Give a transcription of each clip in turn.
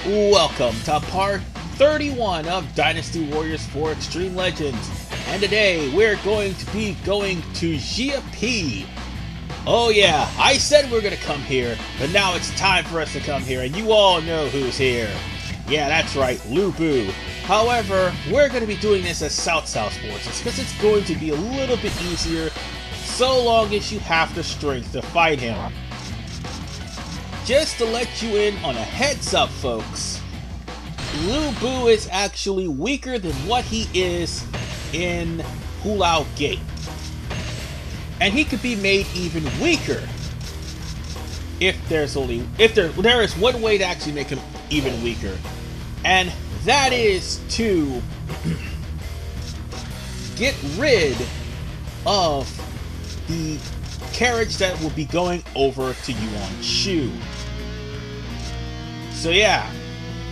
Welcome to part 31 of Dynasty Warriors 4 Extreme Legends, and today we're going to be going to Xia Pi. Oh yeah, I said we're gonna come here, but now it's time for us to come here, and you all know who's here. Yeah, that's right, Lu Bu. However, we're going to be doing this as South-South forces, because it's going to be a little bit easier, so long as you have the strength to fight him. Just to let you in on a heads up, folks, Lu Bu is actually weaker than what he is in Hulao Gate. And he could be made even weaker if there is one way to actually make him even weaker. And that is to get rid of the carriage that will be going over to Yuan Shu. So yeah,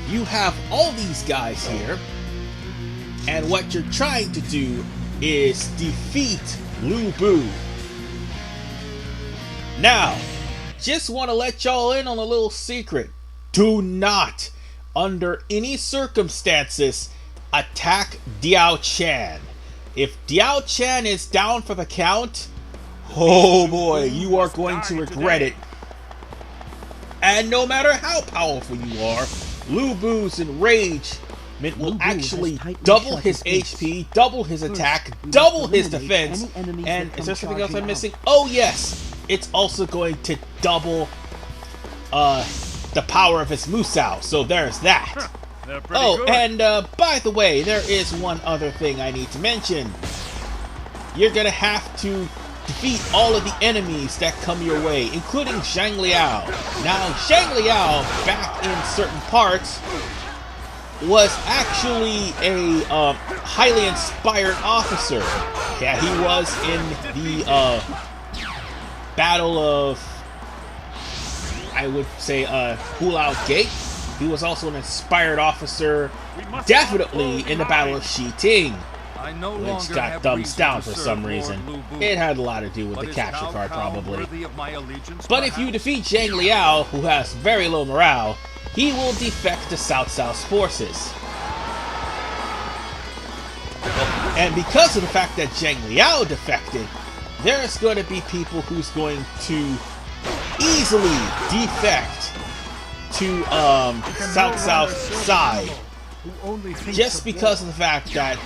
you have all these guys here, and what you're trying to do is defeat Lu Bu. Now, just want to let y'all in on a little secret. Do not, under any circumstances, attack Diao Chan. If Diao Chan is down for the count, oh boy, you are going to regret it. And no matter how powerful you are, Lu Bu's enragement will actually double his HP, double his attack, double his defense, and is there something else I'm missing? Oh yes, it's also going to double the power of his Musou, so there's that. Oh, and by the way, there is one other thing I need to mention. You're gonna have to defeat all of the enemies that come your way, including Zhang Liao. Now, Zhang Liao, back in certain parts, was actually a highly inspired officer. Yeah, he was in the Battle of, I would say, Hulao Gate. He was also an inspired officer, definitely in the Battle of Xi which got thumbs down for some reason. It had a lot to do with the capture card, probably. But if you defeat Zhang Liao, who has very low morale, he will defect to South-South's forces. And because of the fact that Zhang Liao defected, there's going to be people who's going to easily defect to South-South side, just because of the fact that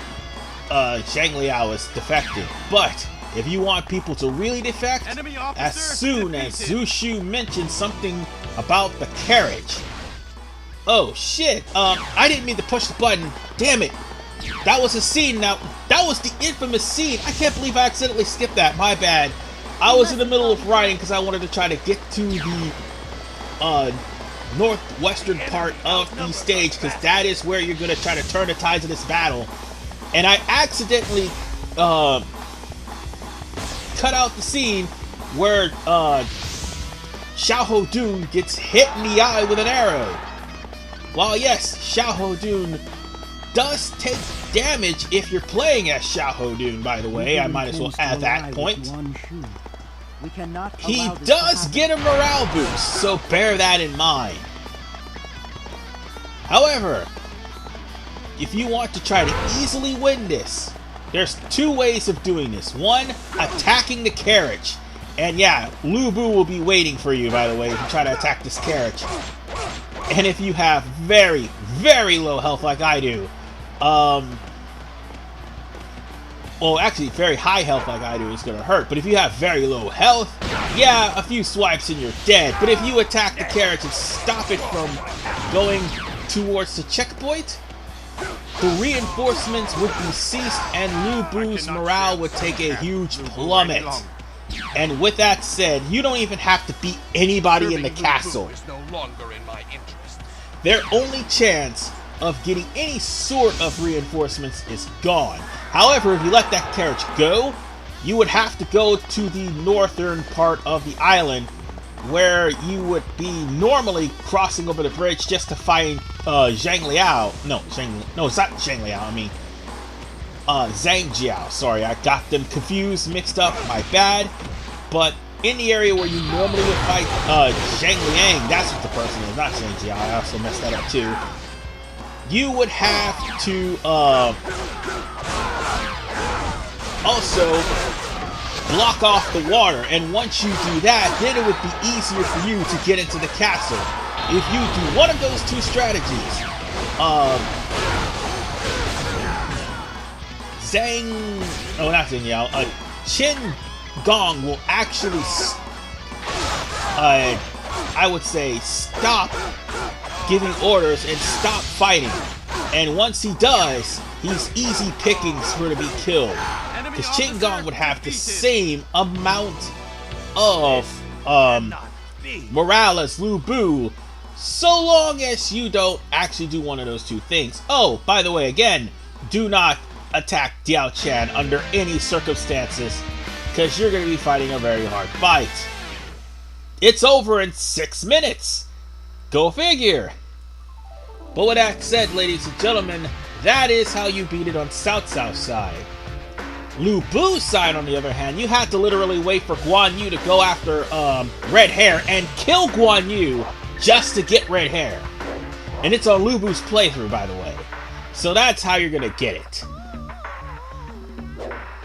Zhang Liao is defected. But if you want people to really defect, as soon as Zhu Shu mentions something about the carriage. Oh shit, I didn't mean to push the button, damn it. That was a scene. Now, that was the infamous scene. I can't believe I accidentally skipped that, my bad. I was in the middle of writing because I wanted to try to get to the northwestern part of the stage, because that is where you're going to try to turn the tides of this battle. And I accidentally cut out the scene where Xiahou Dun gets hit in the eye with an arrow. While yes, Xiahou Dun does take damage if you're playing as Xiahou Dun, by the way, I might as well add that point. He does get a morale boost, so bear that in mind. However, if you want to try to easily win this, there's two ways of doing this. One, attacking the carriage. And yeah, Lu Bu will be waiting for you, by the way, if you try to attack this carriage. And if you have very, very low health like I do, well, actually, very high health like I do is going to hurt. But if you have very low health, yeah, a few swipes and you're dead. But if you attack the carriage and stop it from going towards the checkpoint, the reinforcements would be ceased and Lu Bu's morale would take a huge plummet. And with that said, you don't even have to beat anybody in the castle. Their only chance of getting any sort of reinforcements is gone. However, if you let that carriage go, you would have to go to the northern part of the island, where you would be normally crossing over the bridge just to find Zhang Liao. No, it's not Zhang Liao, I mean Zhang Jiao. Sorry, I got them confused, mixed up, my bad. But in the area where you normally would fight Zhang Liao, that's what the person is, not Zhang Liao, I also messed that up too. You would have to also block off the water, and once you do that, then it would be easier for you to get into the castle. If you do one of those two strategies, Qin Gong will actually, I would say, stop giving orders and stop fighting. And once he does, he's easy pickings for to be killed. Because Qin Gong would have the same amount of morale as Lu Bu, so long as you don't actually do one of those two things. Oh, by the way, again, do not attack Diao Chan under any circumstances, because you're going to be fighting a very hard fight. It's over in 6 minutes. Go figure. But with that said, ladies and gentlemen, that is how you beat it on South side. Lu Bu's side, on the other hand, you had to literally wait for Guan Yu to go after Red Hare and kill Guan Yu just to get Red Hare. And it's on Lu Bu's playthrough, by the way. So that's how you're going to get it.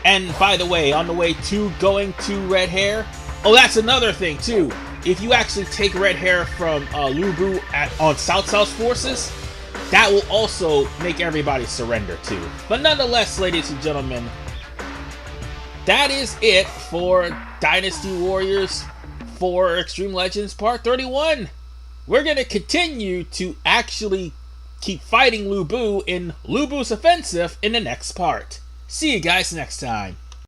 And by the way, on the way to going to Red Hare, oh, that's another thing too. If you actually take Red Hare from Lu Bu on South's forces, that will also make everybody surrender too. But nonetheless, ladies and gentlemen, that is it for Dynasty Warriors 4 Extreme Legends Part 31. We're going to continue to actually keep fighting Lu Bu in Lu Bu's offensive in the next part. See you guys next time.